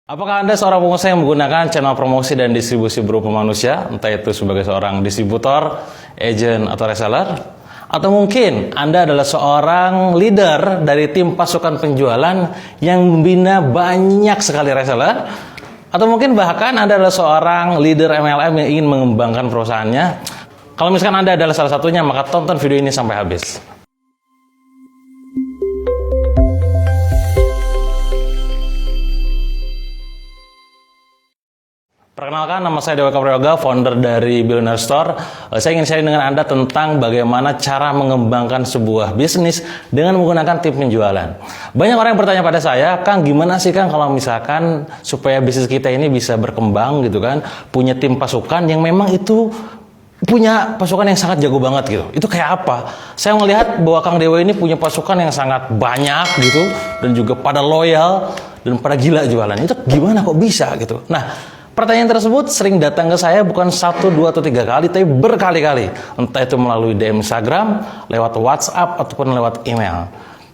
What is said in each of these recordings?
Apakah Anda seorang pengusaha yang menggunakan channel promosi dan distribusi berupa manusia, entah itu sebagai seorang distributor, agent, atau reseller? Atau mungkin Anda adalah seorang leader dari tim pasukan penjualan yang membina banyak sekali reseller? Atau mungkin bahkan Anda adalah seorang leader MLM yang ingin mengembangkan perusahaannya? Kalau misalkan Anda adalah salah satunya, maka tonton video ini sampai habis. Perkenalkan, nama saya Dewa Kaprayoga, founder dari Billionaire Store. Saya ingin sharing dengan Anda tentang bagaimana cara mengembangkan sebuah bisnis dengan menggunakan tim penjualan. Banyak orang yang bertanya pada saya, Kang, gimana sih Kang kalau misalkan supaya bisnis kita ini bisa berkembang gitu kan, punya tim pasukan yang memang itu punya pasukan yang sangat jago banget gitu. Itu kayak apa? Saya melihat bahwa Kang Dewa ini punya pasukan yang sangat banyak gitu, dan juga pada loyal dan pada gila jualan. Itu gimana kok bisa gitu? Nah, pertanyaan tersebut sering datang ke saya bukan 1, 2, atau 3 kali, tapi berkali-kali. Entah itu melalui DM Instagram, lewat WhatsApp, ataupun lewat email.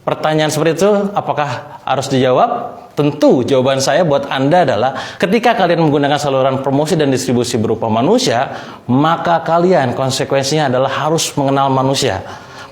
Pertanyaan seperti itu, apakah harus dijawab? Tentu jawaban saya buat Anda adalah ketika kalian menggunakan saluran promosi dan distribusi berupa manusia, maka kalian konsekuensinya adalah harus mengenal manusia.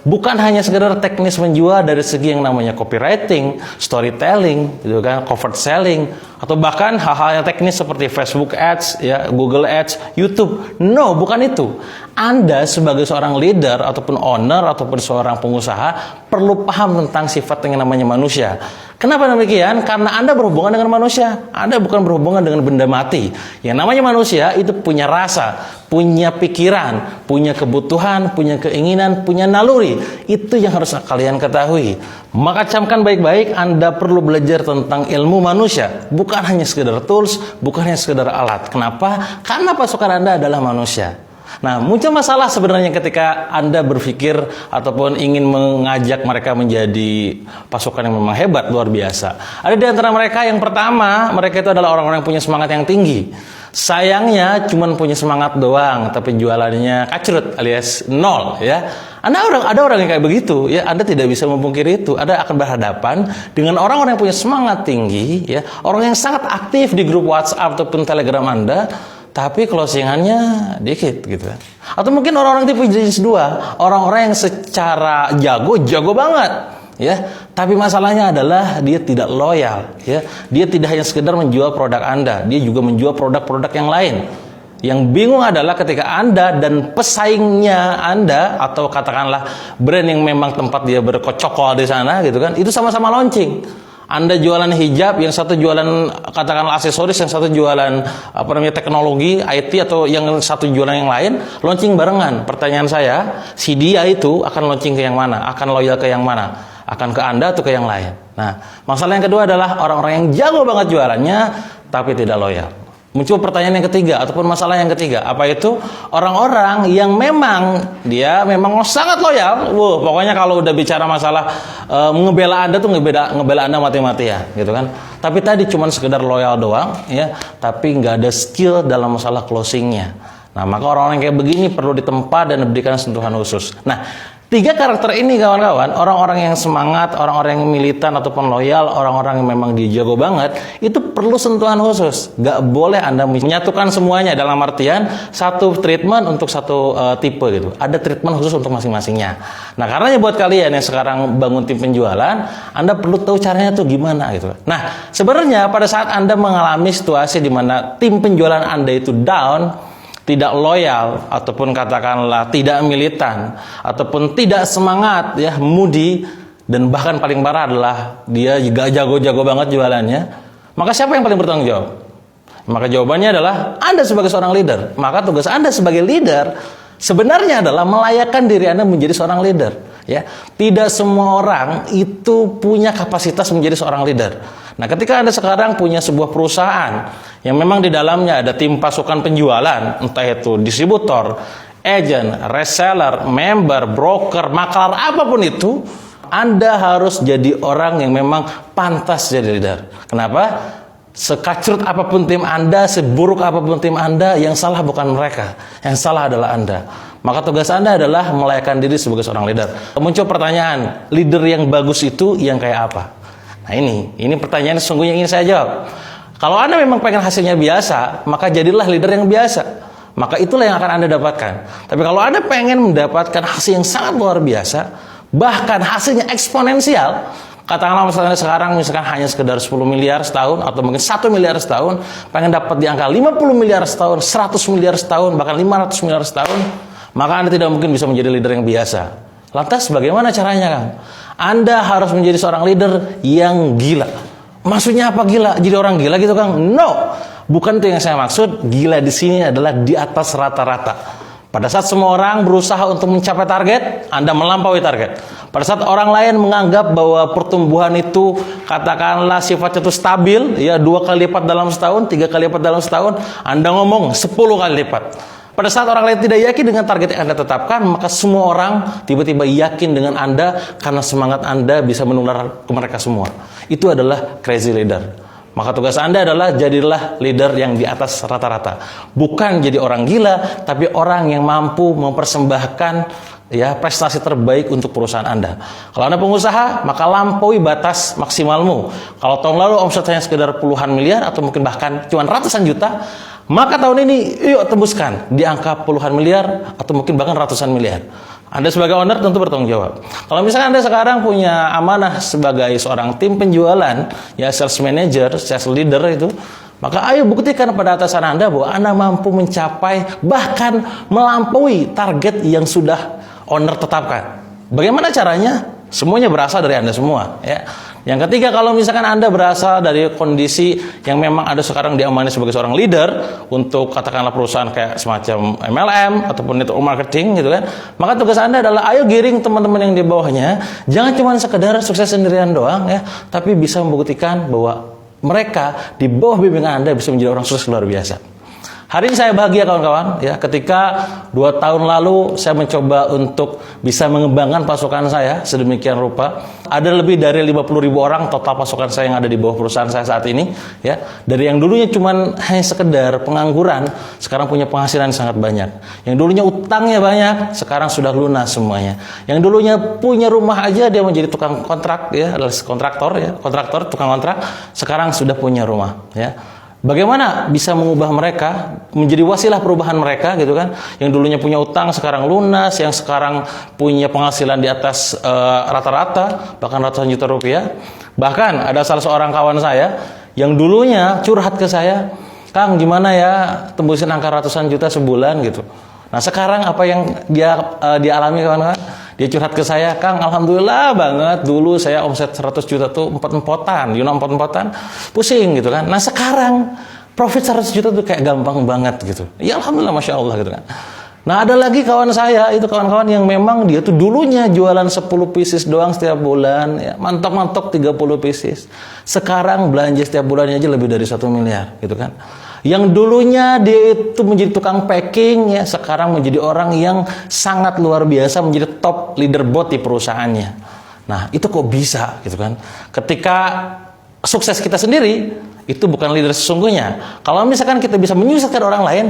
Bukan hanya sekedar teknis menjual dari segi yang namanya copywriting, storytelling, gitu kan, covert selling, atau bahkan hal-hal yang teknis seperti Facebook Ads, ya, Google Ads, YouTube. No, bukan itu. Anda sebagai seorang leader ataupun owner ataupun seorang pengusaha perlu paham tentang sifat yang namanya manusia. Kenapa demikian? Karena Anda berhubungan dengan manusia. Anda bukan berhubungan dengan benda mati. Yang namanya manusia itu punya rasa, punya pikiran, punya kebutuhan, punya keinginan, punya naluri. Itu yang harus kalian ketahui. Maka camkan baik-baik, Anda perlu belajar tentang ilmu manusia. Bukan hanya sekedar tools, bukan hanya sekedar alat. Kenapa? Karena pasukan Anda adalah manusia. Nah, muncul masalah sebenarnya ketika Anda berpikir ataupun ingin mengajak mereka menjadi pasukan yang memang hebat, luar biasa. Ada di antara mereka yang pertama, mereka itu adalah orang-orang yang punya semangat yang tinggi. Sayangnya cuma punya semangat doang, tapi jualannya kacrut alias nol, ya. Ada orang yang kayak begitu, ya. Anda tidak bisa memungkiri itu. Anda akan berhadapan dengan orang-orang yang punya semangat tinggi, ya. Orang yang sangat aktif di grup WhatsApp ataupun Telegram Anda, tapi closingannya dikit gitu. Atau mungkin orang-orang tipe jenis 2, orang-orang yang secara jago banget, ya. Tapi masalahnya adalah dia tidak loyal, ya. Dia tidak hanya sekedar menjual produk Anda, dia juga menjual produk-produk yang lain. Yang bingung adalah ketika Anda dan pesaingnya Anda, atau katakanlah brand yang memang tempat dia berkocokol di sana gitu kan, itu sama-sama launching. Anda jualan hijab, yang satu jualan katakanlah aksesoris, yang satu jualan teknologi, IT, atau yang satu jualan yang lain, launching barengan. Pertanyaan saya, si dia itu akan launching ke yang mana? Akan loyal ke yang mana? Akan ke Anda atau ke yang lain? Nah, masalah yang kedua adalah orang-orang yang jago banget jualannya tapi tidak loyal. Muncul pertanyaan yang ketiga ataupun masalah yang ketiga, apa itu? Orang-orang yang memang dia memang sangat loyal. Pokoknya kalau udah bicara masalah ngebela Anda tuh ngebela Anda mati-matian, gitu kan. Tapi tadi cuma sekedar loyal doang, ya, tapi nggak ada skill dalam masalah closingnya. Nah, maka orang-orang kayak begini perlu ditempa dan diberikan sentuhan khusus. Nah, 3 karakter ini kawan-kawan, orang-orang yang semangat, orang-orang yang militan ataupun loyal, orang-orang yang memang dia jago banget, itu perlu sentuhan khusus. Gak boleh Anda menyatukan semuanya dalam artian satu treatment untuk satu tipe gitu. Ada treatment khusus untuk masing-masingnya. Nah, karenanya buat kalian yang sekarang bangun tim penjualan, Anda perlu tahu caranya tuh gimana gitu. Nah, sebenarnya pada saat Anda mengalami situasi di mana tim penjualan Anda itu down, tidak loyal, ataupun katakanlah tidak militan, ataupun tidak semangat, ya, moody, dan bahkan paling parah adalah dia juga jago-jago banget jualannya, maka siapa yang paling bertanggung jawab? Maka jawabannya adalah Anda sebagai seorang leader. Maka tugas Anda sebagai leader sebenarnya adalah melayakkan diri Anda menjadi seorang leader, ya. Tidak semua orang itu punya kapasitas menjadi seorang leader. Nah, ketika Anda sekarang punya sebuah perusahaan yang memang di dalamnya ada tim pasukan penjualan, entah itu distributor, agent, reseller, member, broker, maklar, apapun itu, Anda harus jadi orang yang memang pantas jadi leader. Kenapa? Sekacrut apapun tim Anda, seburuk apapun tim Anda, yang salah bukan mereka, yang salah adalah Anda. Maka tugas Anda adalah melayakkan diri sebagai seorang leader. Muncul pertanyaan, leader yang bagus itu yang kayak apa? Nah, ini pertanyaan sesungguhnya ingin saya jawab. Kalau Anda memang pengen hasilnya biasa, maka jadilah leader yang biasa. Maka itulah yang akan Anda dapatkan. Tapi kalau Anda pengen mendapatkan hasil yang sangat luar biasa, bahkan hasilnya eksponensial, katakanlah misalnya sekarang hanya sekedar 10 miliar setahun atau mungkin 1 miliar setahun, pengen dapat di angka 50 miliar setahun, 100 miliar setahun, bahkan 500 miliar setahun, maka Anda tidak mungkin bisa menjadi leader yang biasa. Lantas bagaimana caranya, Kang? Anda harus menjadi seorang leader yang gila. Maksudnya apa gila? Jadi orang gila gitu, Kang? No, bukan itu yang saya maksud. Gila di sini adalah di atas rata-rata. Pada saat semua orang berusaha untuk mencapai target, Anda melampaui target. Pada saat orang lain menganggap bahwa pertumbuhan itu katakanlah sifatnya itu stabil, ya 2 kali lipat dalam setahun, 3 kali lipat dalam setahun, Anda ngomong 10 kali lipat. Pada saat orang lain tidak yakin dengan target yang Anda tetapkan, maka semua orang tiba-tiba yakin dengan Anda karena semangat Anda bisa menular ke mereka semua. Itu adalah crazy leader. Maka tugas Anda adalah jadilah leader yang di atas rata-rata. Bukan jadi orang gila, tapi orang yang mampu mempersembahkan ya prestasi terbaik untuk perusahaan Anda. Kalau Anda pengusaha, maka lampaui batas maksimalmu. Kalau tahun lalu omsetnya sekedar puluhan miliar atau mungkin bahkan cuma ratusan juta, maka tahun ini yuk tembuskan di angka puluhan miliar atau mungkin bahkan ratusan miliar. Anda sebagai owner tentu bertanggung jawab. Kalau misalnya Anda sekarang punya amanah sebagai seorang tim penjualan, ya sales manager, sales leader itu, maka ayo buktikan pada atasan Anda bahwa Anda mampu mencapai bahkan melampaui target yang sudah owner tetapkan. Bagaimana caranya? Semuanya berasal dari Anda semua, ya. Yang ketiga, kalau misalkan Anda berasal dari kondisi yang memang ada sekarang diamani sebagai seorang leader untuk katakanlah perusahaan kayak semacam MLM ataupun network marketing gitu kan, maka tugas Anda adalah ayo giring teman-teman yang di bawahnya, jangan cuma sekedar sukses sendirian doang ya, tapi bisa membuktikan bahwa mereka di bawah bimbingan Anda bisa menjadi orang sukses luar biasa. Hari ini saya bahagia kawan-kawan ya, ketika 2 tahun lalu saya mencoba untuk bisa mengembangkan pasukan saya sedemikian rupa. Ada lebih dari 50.000 orang total pasukan saya yang ada di bawah perusahaan saya saat ini ya. Dari yang dulunya cuma hanya sekedar pengangguran, sekarang punya penghasilan sangat banyak. Yang dulunya utangnya banyak, sekarang sudah lunas semuanya. Yang dulunya punya rumah aja dia menjadi tukang kontrak ya, adalah kontraktor, tukang kontrak, sekarang sudah punya rumah ya. Bagaimana bisa mengubah mereka menjadi wasilah perubahan mereka gitu kan? Yang dulunya punya utang sekarang lunas, yang sekarang punya penghasilan di atas rata-rata bahkan ratusan juta rupiah. Bahkan ada salah seorang kawan saya yang dulunya curhat ke saya, "Kang, gimana ya tembusin angka ratusan juta sebulan gitu." Nah, sekarang apa yang dia alami kawan-kawan? Dia curhat ke saya, "Kang, alhamdulillah banget, dulu saya omset 100 juta tuh empot-empotan, empot-empotan, pusing gitu kan. Nah sekarang profit 100 juta tuh kayak gampang banget gitu. Ya alhamdulillah, masya Allah gitu kan." Nah ada lagi kawan saya, itu kawan-kawan yang memang dia tuh dulunya jualan 10 pieces doang setiap bulan, ya, mantok-mantok 30 pieces. Sekarang belanja setiap bulannya aja lebih dari 1 miliar gitu kan. Yang dulunya dia itu menjadi tukang packing ya, sekarang menjadi orang yang sangat luar biasa, menjadi top leaderboard di perusahaannya. Nah, itu kok bisa gitu kan? Ketika sukses kita sendiri, itu bukan leader sesungguhnya. Kalau misalkan kita bisa menyukseskan orang lain,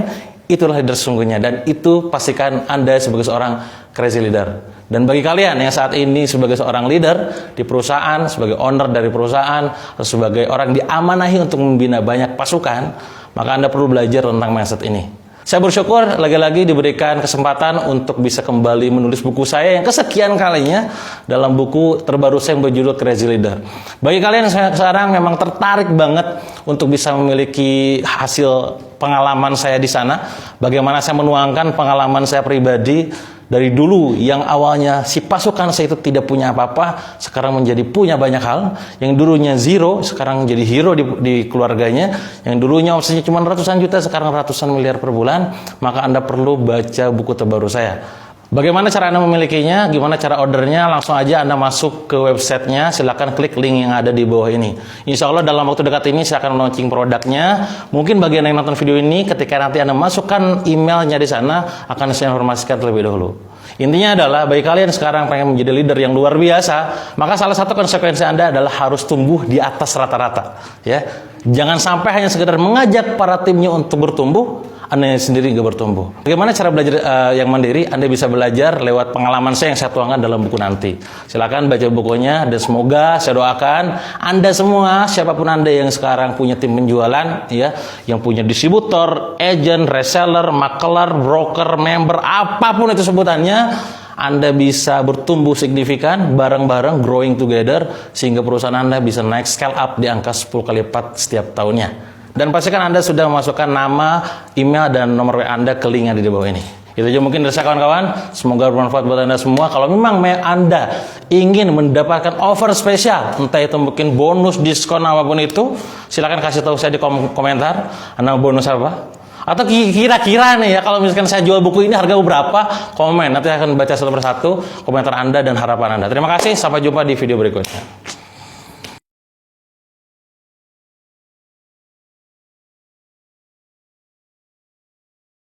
itulah leader sesungguhnya, dan itu pastikan Anda sebagai seorang crazy leader. Dan bagi kalian yang saat ini sebagai seorang leader di perusahaan, sebagai owner dari perusahaan, atau sebagai orang diamanahi untuk membina banyak pasukan, maka Anda perlu belajar tentang mindset ini. Saya bersyukur lagi-lagi diberikan kesempatan untuk bisa kembali menulis buku saya yang kesekian kalinya dalam buku terbaru saya yang berjudul Crazy Leader. Bagi kalian yang sekarang memang tertarik banget untuk bisa memiliki hasil pengalaman saya di sana, bagaimana saya menuangkan pengalaman saya pribadi dari dulu yang awalnya si pasukan saya itu tidak punya apa-apa, sekarang menjadi punya banyak hal. Yang dulunya zero, sekarang jadi hero di keluarganya. Yang dulunya omsetnya cuma ratusan juta, sekarang ratusan miliar per bulan. Maka Anda perlu baca buku terbaru saya. Bagaimana cara Anda memilikinya? Gimana cara ordernya? Langsung aja Anda masuk ke websitenya. Silakan klik link yang ada di bawah ini. Insya Allah dalam waktu dekat ini saya akan launching produknya. Mungkin bagian yang nonton video ini, ketika nanti Anda masukkan emailnya di sana, akan saya informasikan terlebih dahulu. Intinya adalah bagi kalian sekarang pengen menjadi leader yang luar biasa, maka salah satu konsekuensi Anda adalah harus tumbuh di atas rata-rata. Ya, jangan sampai hanya sekedar mengajak para timnya untuk bertumbuh, Anda sendiri juga bertumbuh. Bagaimana cara belajar yang mandiri? Anda bisa belajar lewat pengalaman saya yang saya tuangkan dalam buku nanti. Silakan baca bukunya dan semoga saya doakan Anda semua, siapapun Anda yang sekarang punya tim penjualan, ya, yang punya distributor, agent, reseller, makelar, broker, member, apapun itu sebutannya, Anda bisa bertumbuh signifikan bareng-bareng, growing together, sehingga perusahaan Anda bisa naik scale up di angka 10 kali lipat setiap tahunnya. Dan pastikan Anda sudah memasukkan nama, email, dan nomor WA Anda ke link yang ada di bawah ini. Itu aja mungkin dari saya kawan-kawan. Semoga bermanfaat buat Anda semua. Kalau memang Anda ingin mendapatkan offer spesial, entah itu mungkin bonus, diskon, apapun itu, silakan kasih tahu saya di komentar. Anda bonus apa? Atau kira-kira nih ya, kalau misalkan saya jual buku ini harga berapa? Komen. Nanti saya akan baca satu persatu komentar Anda dan harapan Anda. Terima kasih. Sampai jumpa di video berikutnya.